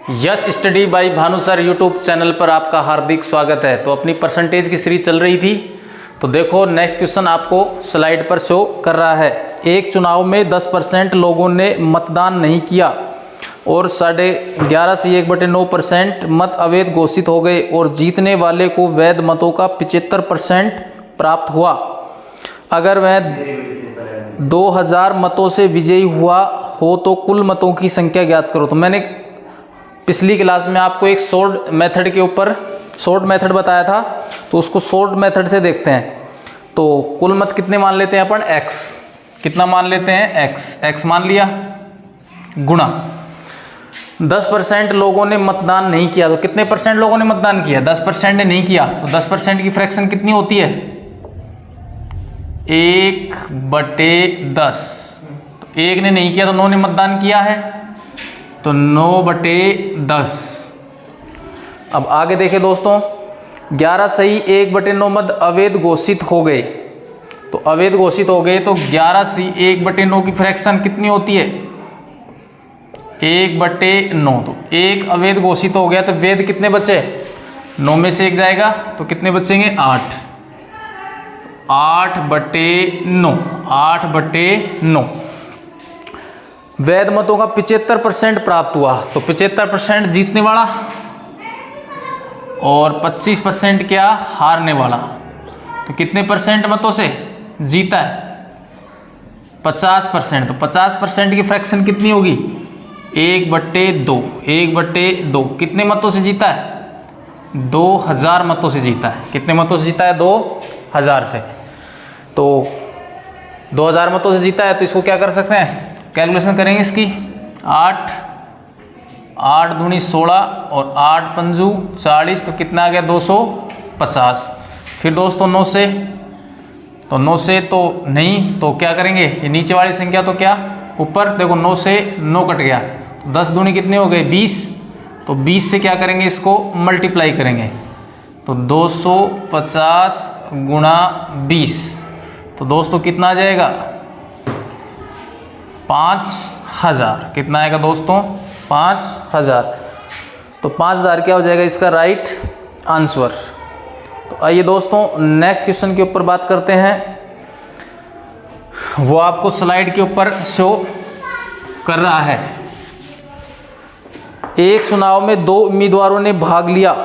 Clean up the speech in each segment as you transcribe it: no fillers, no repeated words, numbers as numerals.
Yes study bye Bhanu sir YouTube channel पर आपका हार्दिक स्वागत है। तो अपनी परसेंटेज की सीरीज चल रही थी, तो देखो नेक्स्ट क्वेश्चन आपको स्लाइड पर शो कर रहा है। एक चुनाव में 10% लोगों ने मतदान नहीं किया और 11.5 से 1/9% मत अवैध घोषित हो गए और जीतने वाले को वैध मतों का 75% प्राप्त हुआ। अगर वह 2000 मतों से विजयी हुआ हो तो कुल मतों की संख्या ज्ञात करो। तो मैंने पिछली क्लास में आपको एक शॉर्ट मेथड के ऊपर शॉर्ट मेथड बताया था, तो उसको शॉर्ट मेथड से देखते हैं। तो कुल मत कितने मान लेते हैं अपन, x कितना मान लेते हैं, x मान लिया, गुणा 10% लोगों ने मतदान नहीं किया। तो कितने परसेंट लोगों ने मतदान किया, 10% ने नहीं किया। तो 10% की फ्रैक्शन कितनी होती है, 1/10। तो 1 ने नहीं किया तो 9 ने मतदान किया है, तो 9/10। अब आगे देखें दोस्तों, 11 सही 1/9 मत अवैध घोषित हो गए। तो अवैध घोषित हो गए तो 11 सी 1/9 की फ्रैक्शन कितनी होती है, 1/9। तो 1 अवैध घोषित हो गया तो वैध कितने बचे, 9 में से 1 जाएगा तो कितने बचेंगे, 8। 8/9 वैध मतों का 75% प्राप्त हुआ। तो 75% जीतने वाला और 25% क्या, हारने वाला। तो कितने परसेंट मतों से जीता है, 50%। तो 50% की फ्रैक्शन कितनी होगी, 1/2। 1/2 कितने मतों से जीता है, 2000 मतों से जीता है। कितने मतों से जीता है, 2000 से। तो 2000 मतों से जीता है, तो इसको क्या कर सकते हैं, कैलकुलेशन करेंगे इसकी। 8 दूनी 16 और 8 पंजू 40, तो कितना आ गया, 250। फिर दोस्तों 9 से, तो 9 से तो नहीं, तो क्या करेंगे, ये नीचे वाली संख्या तो क्या ऊपर, देखो 9 से 9 कट गया, तो 10 दूनी कितने हो गए, 20। तो 20 से क्या करेंगे, इसको मल्टीप्लाई करेंगे, तो 250 गुणा 20। तो दोस्तों कितना आ जाएगा, 5000। कितना आएगा दोस्तों, 5000। तो 5000 क्या हो जाएगा इसका राइट आंसर। तो आइए दोस्तों नेक्स्ट क्वेश्चन के ऊपर बात करते हैं। वो आपको स्लाइड के ऊपर शो कर रहा है। एक चुनाव में 2 उम्मीदवारों ने भाग लिया,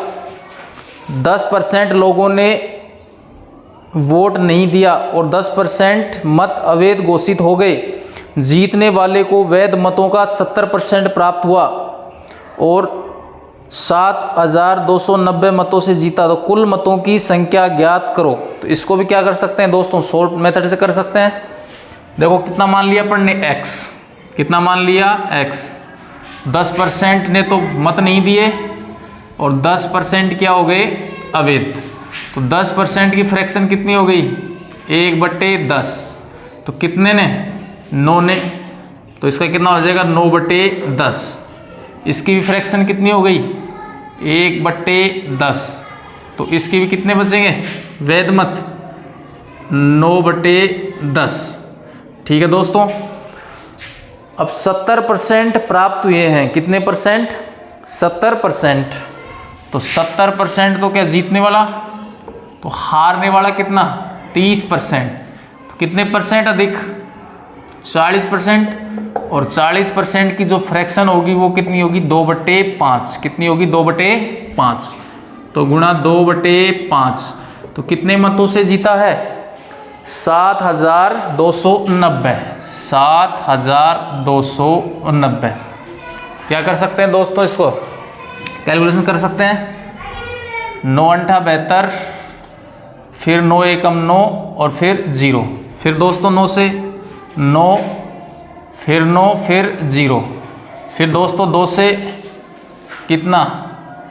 10% लोगों ने वोट नहीं दिया और 10% मत अवैध घोषित हो गए। जीतने वाले को वैध मतों का 70% प्राप्त हुआ और 7290 मतों से जीता। तो कुल मतों की संख्या ज्ञात करो। तो इसको भी क्या कर सकते हैं दोस्तों, शॉर्ट मेथड से कर सकते हैं। देखो कितना मान लिया अपन ने, x कितना मान लिया, x। 10% ने तो मत नहीं दिए और 10% क्या हो गए, अवैध। तो 10% की फ्रैक्शन कितनी हो गई, 1/10। तो कितने ने, 9 ने। तो इसका कितना हो जाएगा, 9/10। इसकी भी फ्रैक्शन कितनी हो गई, 1/10। तो इसके भी कितने बचेंगे, वैध मत, 9/10। ठीक है दोस्तों। अब 70% प्राप्त हुए हैं, कितने परसेंट, 70%। तो 70% तो क्या जीतने वाला, तो हारने वाला कितना, 30%। तो कितने परसेंट अधिक, 40%। और 40% की जो फ्रैक्शन होगी वो कितनी होगी, 2/5। कितनी होगी, 2/5। तो गुणा 2/5। तो कितने मतों से जीता है, 7290। 7290। क्या कर सकते हैं दोस्तों, इसको कैलकुलेशन कर सकते हैं। 9 8 72, फिर 9 एकम 9 और फिर 0। फिर दोस्तों 9 से 9, फिर 9, फिर 0। फिर दोस्तों 2 से कितना,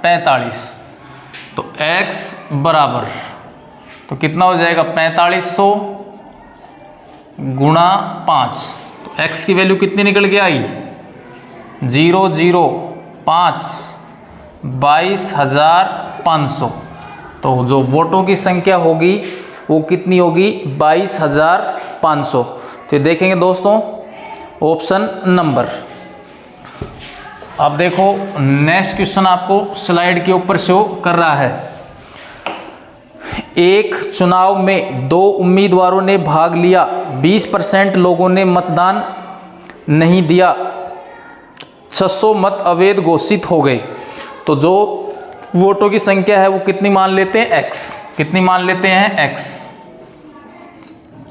45। तो x बराबर, तो कितना हो जाएगा, 4500 गुणा 5। तो x की वैल्यू कितनी निकल के आई, 005, 22500। तो जो वोटों की संख्या होगी वो कितनी होगी, 22500। तो देखेंगे दोस्तों ऑप्शन नंबर। अब देखो नेक्स्ट क्वेश्चन आपको स्लाइड के ऊपर शो कर रहा है। एक चुनाव में 2 उम्मीदवारों ने भाग लिया, 20% लोगों ने मतदान नहीं दिया, 600 मत अवैध घोषित हो गए। तो जो वोटों की संख्या है वो कितनी मान लेते हैं? x। कितनी मान लेते हैं? x।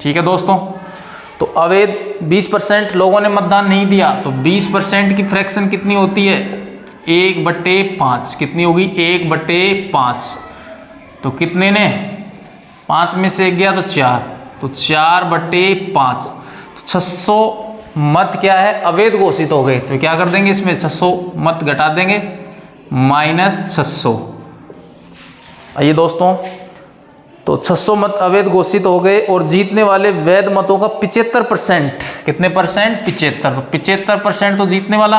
ठीक है दोस्तों, तो अवैध 20% लोगों ने मतदान नहीं दिया, तो 20% की फ्रैक्शन कितनी होती है? 1/5। कितनी होगी? 1/5। तो कितने ने? 5 में से 1 गया तो 4, तो 4/5। तो 600 मत क्या है? अवैध घोषित हो गए। तो क्या कर देंगे इसमें? 600 मत घटा देंगे, -600। आइए दोस्तों, तो 600 मत अवैध घोषित हो गए और जीतने वाले वैध मतों का 75%। कितने परसेंट? 75। तो 75% तो जीतने वाला,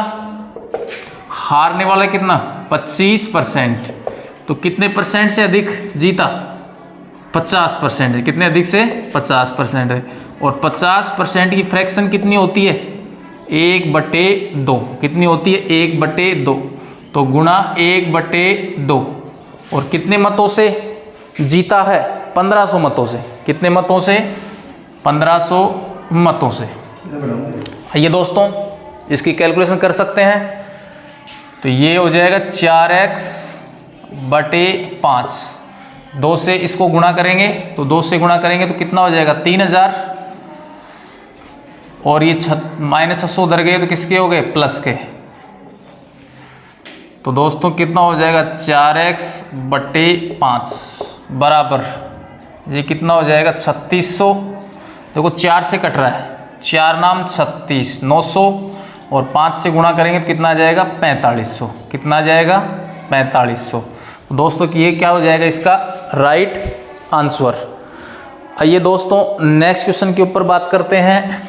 हारने वाला कितना? 25%। तो कितने परसेंट से अधिक जीता? 50%। कितने अधिक से? 50% है। और 50% की फ्रैक्शन कितनी होती है? 1/2। कितनी होती है? 1/2। तो गुणा 1/2। और कितने मतों से जीता है? 1500 मतों से। कितने मतों से? 1500 मतों से। ये दोस्तों इसकी कैलकुलेशन कर सकते हैं। तो ये हो जाएगा 4x/5। 2 से इसको गुणा करेंगे, तो 2 से गुणा करेंगे तो कितना हो जाएगा? 3000। और ये -600 उधर गए तो किसके हो गए? प्लस के। तो दोस्तों कितना हो जाएगा? 4x/5 बराबर, ये कितना हो जाएगा? 3600। देखो 4 से कट रहा है, 4 नाम 36, 900 और 5 से गुणा करेंगे तो कितना आ जाएगा? 4500। कितना आ जाएगा? 4500। दोस्तों कि ये क्या हो जाएगा इसका राइट आंसर। आइए दोस्तों नेक्स्ट क्वेश्चन के ऊपर बात करते हैं।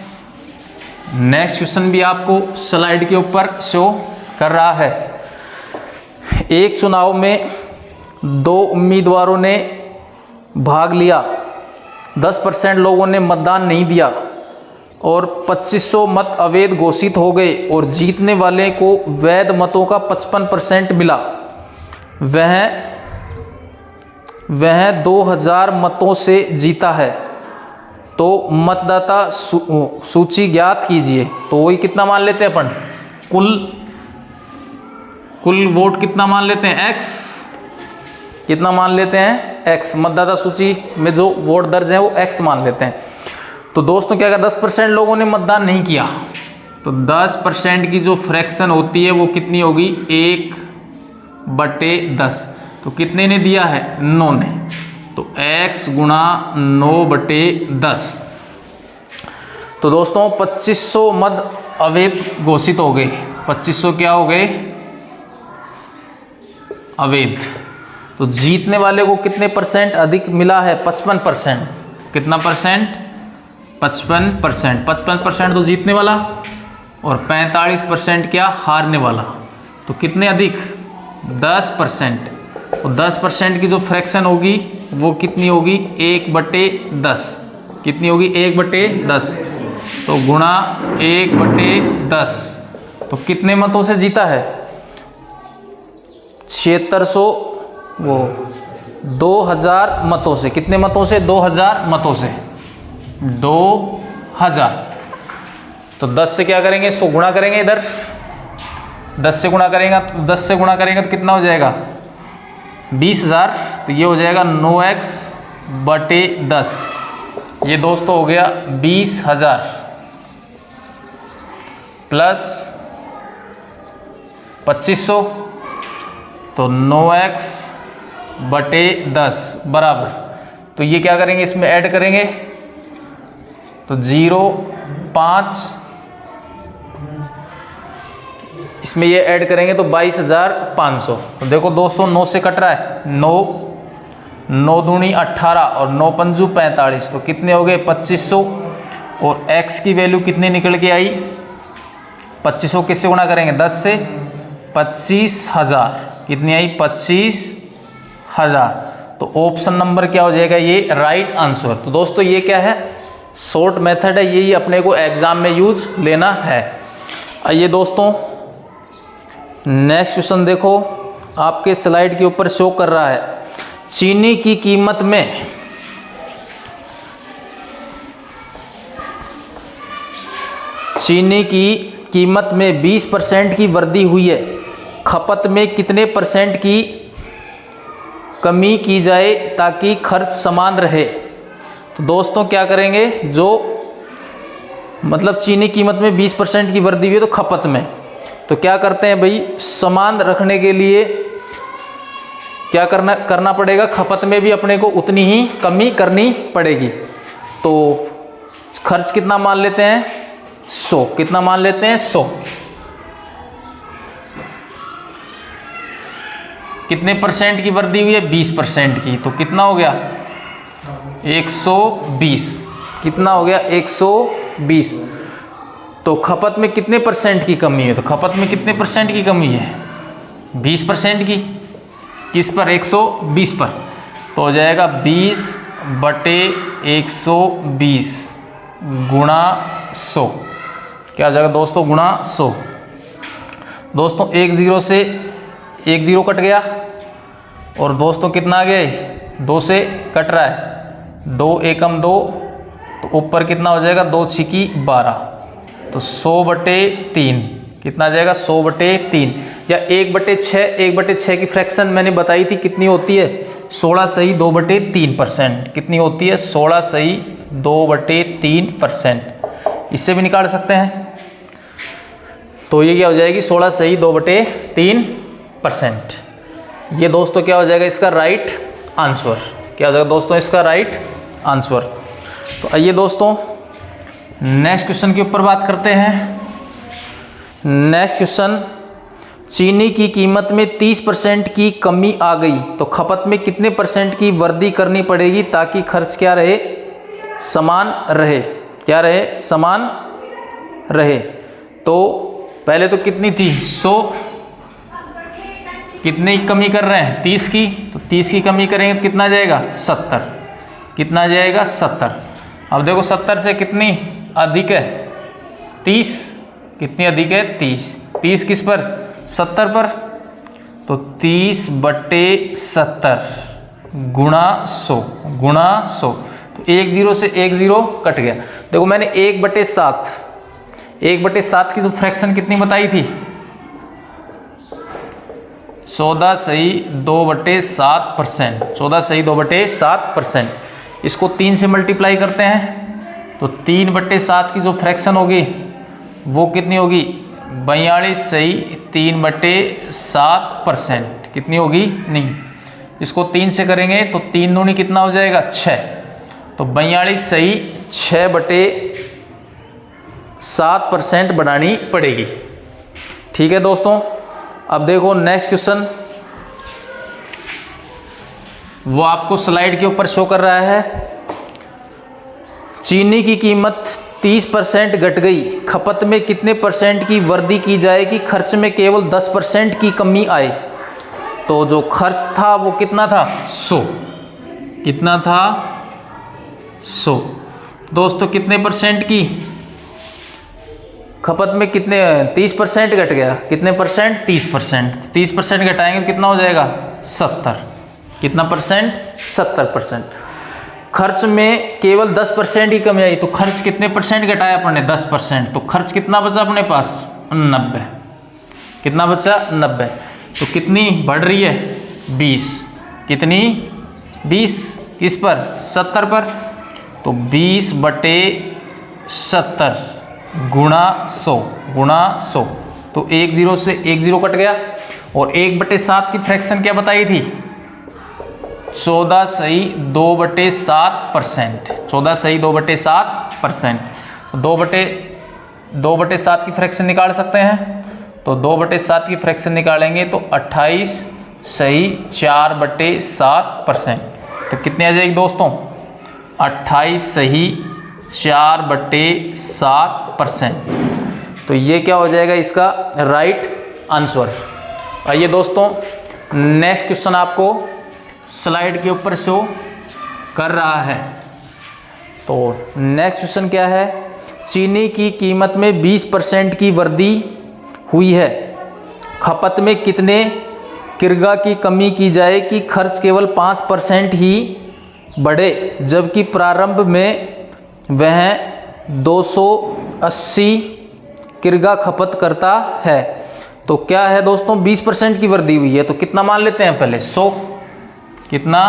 नेक्स्ट क्वेश्चन भी आपको स्लाइड के ऊपर शो कर रहा है। एक चुनाव में 2 उम्मीदवारों ने भाग लिया, 10% लोगों ने मतदान नहीं दिया और 2500 मत अवैध घोषित हो गए और जीतने वाले को वैध मतों का 55% मिला। वह 2000 मतों से जीता है। तो मतदाता सूची ज्ञात कीजिए। तो वही कितना मान लेते हैं अपन? कुल वोट कितना मान लेते हैं? x। कितना मान लेते हैं? x। मतदाता सूची में जो वोट दर्ज है वो x मान लेते हैं। तो दोस्तों क्या कहा? 10% लोगों ने मतदान नहीं किया, तो 10% की जो फ्रैक्शन होती है वो कितनी होगी? 1/10। तो कितने ने दिया है? 9 ने। तो x गुणा 9/10। तो दोस्तों 2500 मत अवैध घोषित हो गए। 2500 क्या हो गए? अवैध। तो जीतने वाले को कितने परसेंट अधिक मिला है? 55%। कितना परसेंट? 55%। 55% तो जीतने वाला और 45% क्या? हारने वाला। तो कितने अधिक? 10%। तो 10% की जो फ्रैक्शन होगी वो कितनी होगी? 1/10। कितनी होगी? 1/10। तो गुणा 1/10। तो कितने मतों से जीता है? 7600 वो 2000 मतों से। कितने मतों से? 2000 मतों से। 2000। तो 10 से क्या करेंगे? इसको गुणा करेंगे इधर। 10 से गुणा करेंगे तो 10 से गुणा करेंगे तो कितना हो जाएगा? 20000। तो ये हो जाएगा 9x/10। ये दोस्तों हो गया 20000 प्लस 2500। तो 9x/10 बराबर, तो ये क्या करेंगे? इसमें ऐड करेंगे तो 0.5, इसमें ये ऐड करेंगे तो 22,500। तो देखो दोस्तों 9 से कट रहा है, 9 दूनी 18 और 9 पंजू 45। तो कितने हो गए? 2500। और x की वैल्यू कितनी निकल के आई? 2500 किससे गुणा करेंगे? 10 से। 25,000 कितनी आई? 25,000। तो ऑप्शन नंबर क्या हो जाएगा? ये राइट आंसर। तो दोस्तों ये क्या है? शॉर्ट मेथड है, यही अपने को एग्जाम में यूज लेना है। आइए दोस्तों नेक्स्ट क्वेश्चन देखो, आपके स्लाइड के ऊपर शो कर रहा है, चीनी की कीमत में चीनी की कीमत में 20% की वृद्धि हुई है, खपत में कितने % की कमी की जाए ताकि खर्च समान रहे। तो दोस्तों क्या करेंगे, जो मतलब चीनी कीमत में 20% की वृद्धि हुई है तो खपत में, तो क्या करते हैं भाई, समान रखने के लिए क्या करना पड़ेगा, खपत में भी अपने को उतनी ही कमी करनी पड़ेगी। तो खर्च कितना मान लेते हैं, 100। कितना मान लेते हैं, 100। कितने % की वृद्धि हुई है, 20% की, तो कितना हो गया 120। कितना हो गया 120। तो खपत में कितने % की कमी है, तो खपत में कितने % की कमी है, 20% की। किस पर, 120 पर। तो हो जाएगा 20/120 गुणा 100। क्या हो जाएगा दोस्तों, गुणा 100। दोस्तों 1 0 से 1 0 कट गया, और दोस्तों कितना आ गया, 2 से कट रहा है, 2 एकम 2, तो ऊपर कितना हो जाएगा, 2 छिकी 12, तो 100/3 कितना आ जाएगा, 100/3 या 1/6। 1/6 की फ्रैक्शन मैंने बताई थी कितनी होती है, 16 सही 2/3%। कितनी होती है, 16 सही 2/3%। इससे भी निकाल सकते हैं। तो ये क्या हो जाएगी, 16 सही 2/3%। ये दोस्तों क्या हो जाएगा, इसका राइट आंसर। क्या हो जाएगा दोस्तों, इसका राइट आंसर। तो आइए दोस्तों नेक्स्ट क्वेश्चन के ऊपर बात करते हैं। नेक्स्ट क्वेश्चन, चीनी की कीमत में 30% की कमी आ गई, तो खपत में कितने % की वृद्धि करनी पड़ेगी ताकि खर्च क्या रहे, समान रहे। क्या रहे, समान रहे। तो पहले तो कितनी थी, 100, कितनी कमी कर रहे हैं, 30 की, तो 30 की कमी करेंगे तो कितना जाएगा, 70। कितना जाएगा, 70। अब देखो 70 से कितनी अधिक है, 30। कितनी अधिक है, 30। 30 किस पर, 70 पर, तो 30/70 गुणा 100 गुणा 100। तो 1 0 से 1 0 कट गया। देखो मैंने 1/7 की जो फ्रैक्शन कितनी बताई थी, 14 सही 2/7%। 14 सही 2/7%। इसको 3 से मल्टीप्लाई करते हैं, तो 3/7 की जो फ्रैक्शन होगी वो कितनी होगी, 42 सही 3/7%। कितनी होगी, नहीं, इसको 3 से करेंगे तो 3 दूनी कितना हो जाएगा, 6। तो 42 सही 6/7% बढ़ानी पड़ेगी। ठीक है दोस्तों। अब देखो नेक्स्ट क्वेश्चन, वो आपको स्लाइड के ऊपर शो कर रहा है, चीनी की कीमत 30% घट गई, खपत में कितने % की वृद्धि की जाएगी, खर्च में केवल 10% की कमी आए। तो जो खर्च था वो कितना था, 100। कितना था, 100। दोस्तों कितने % की, खपत में कितने, 30% घट गया। कितने %, 30%। 30% घटाएंगे तो कितना हो जाएगा, 70। कितना %, 70%। खर्च में केवल 10% ही कमी आई, तो खर्च कितने % घटाया अपन ने, 10%। तो खर्च कितना बचा अपने पास, 90। कितना बचा, 90। तो कितनी बढ़ रही है, 20। कितनी, 20 किस पर, 70 पर। तो 20/70 गुणा 100 गुणा 100। तो 1 0 से 1 0 कट गया, और 1/7 की फ्रैक्शन क्या बताई थी, 14 सही 2/7%। 14 सही 2/7%। 2/7 की फ्रैक्शन निकाल सकते हैं, तो 2/7 की फ्रैक्शन निकालेंगे तो 28 सही 4/7%। तो कितनी आ जाएगी दोस्तों, 28 सही 4/7%। तो ये क्या हो जाएगा, इसका राइट आंसर। आइए दोस्तों नेक्स्ट क्वेश्चन आपको स्लाइड के ऊपर शो कर रहा है। तो नेक्स्ट क्वेश्चन क्या है, चीनी की कीमत में 20% की वृद्धि हुई है, खपत में कितने किरगा की कमी की जाए कि खर्च केवल 5% ही बढ़े, जबकि प्रारंभ में वह 280 किरगा खपत करता है। तो क्या है दोस्तों, 20% की वृद्धि हुई है, तो कितना मान लेते हैं पहले 100, कितना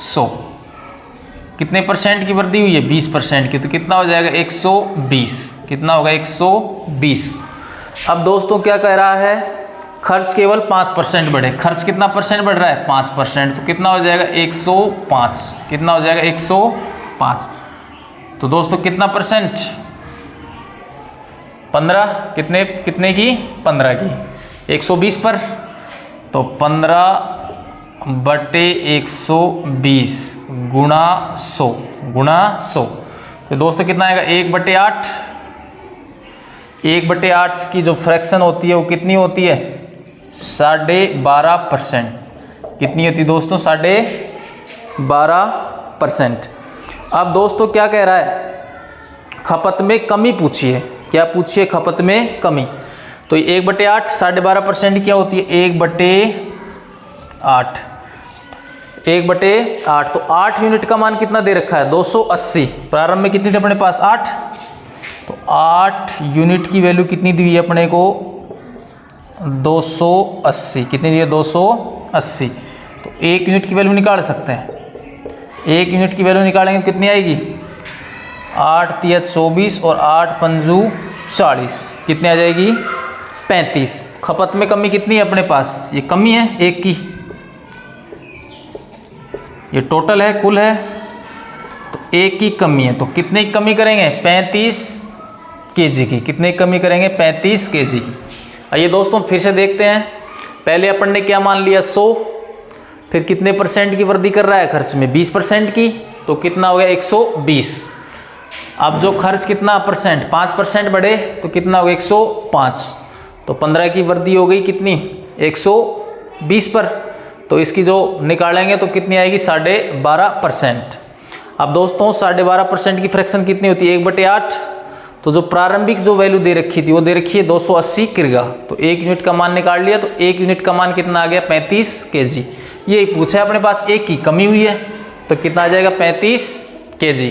100, कितने परसेंट की वृद्धि हुई है 20% की, तो कितना हो जाएगा 120, कितना होगा 120। अब दोस्तों क्या कह रहा है, खर्च केवल 5% बढ़े, खर्च कितना परसेंट बढ़ रहा है 5%, तो कितना हो जाएगा 105, कितना हो जाएगा 105। तो दोस्तों कितना परसेंट 15, कितने की 15 की 120 पर, तो 15/120 गुणा 100, तो दोस्तों कितना आएगा 1/8। 1/8 की जो फ्रैक्शन होती है वो कितनी होती है 12.5%, कितनी होती है दोस्तों 12.5%। अब दोस्तों क्या कह रहा है, खपत में कमी पूछिए, क्या पूछिए खपत में कमी, तो 1/8 12.5% क्या होती है 1/8, 1/8, तो 8 यूनिट का मान कितना दे रखा है 280, प्रारंभ में कितनी थी अपने पास 8, तो 8 यूनिट की वैल्यू कितनी दी हुई है अपने को 280, कितनी दी है 280, तो 1 यूनिट की वैल्यू निकाल सकते हैं, 1 यूनिट की वैल्यू निकालेंगे तो कितनी आएगी 8 तिया 24 और 8 पंजू 40, कितनी आ जाएगी 35। खपत में कमी कितनी है अपने पास, ये कमी है 1 की, ये टोटल है कुल है, तो 1 की कमी है, तो कितने की कमी करेंगे 35 kg की, कितने की कमी करेंगे 35 kg की। आइए दोस्तों फिर से देखते हैं, पहले अपन ने क्या मान लिया 100, फिर कितने परसेंट की वृद्धि कर रहा है खर्च में 20% की, तो कितना हो गया 120। अब जो खर्च कितना परसेंट 5% बढ़े, तो कितना हो गया 105, तो 15 की वृद्धि हो गई कितनी 120 पर, तो इसकी जो निकालेंगे तो कितनी आएगी 12.5%। अब दोस्तों 12.5% की फ्रैक्शन कितनी होती है 1/8, तो जो प्रारंभिक जो वैल्यू दे रखी थी वो दे रखी है 280 किरगा, तो 1 यूनिट का मान निकाल लिया, तो 1 यूनिट का मान कितना आ गया 35 kg। ये पूछा है अपने पास 1 की कमी हुई है, तो कितना आ जाएगा 35 kg।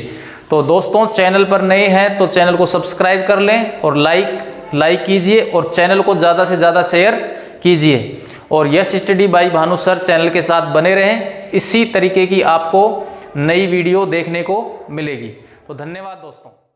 तो दोस्तों चैनल पर नए हैं तो चैनल को सब्सक्राइब कर लें और लाइक कीजिए और चैनल को ज़्यादा से ज़्यादा शेयर कीजिए, और yes study bye Bhanu sir channel के साथ बने रहें, इसी तरीके की आपको नई वीडियो देखने को मिलेगी। तो धन्यवाद दोस्तों।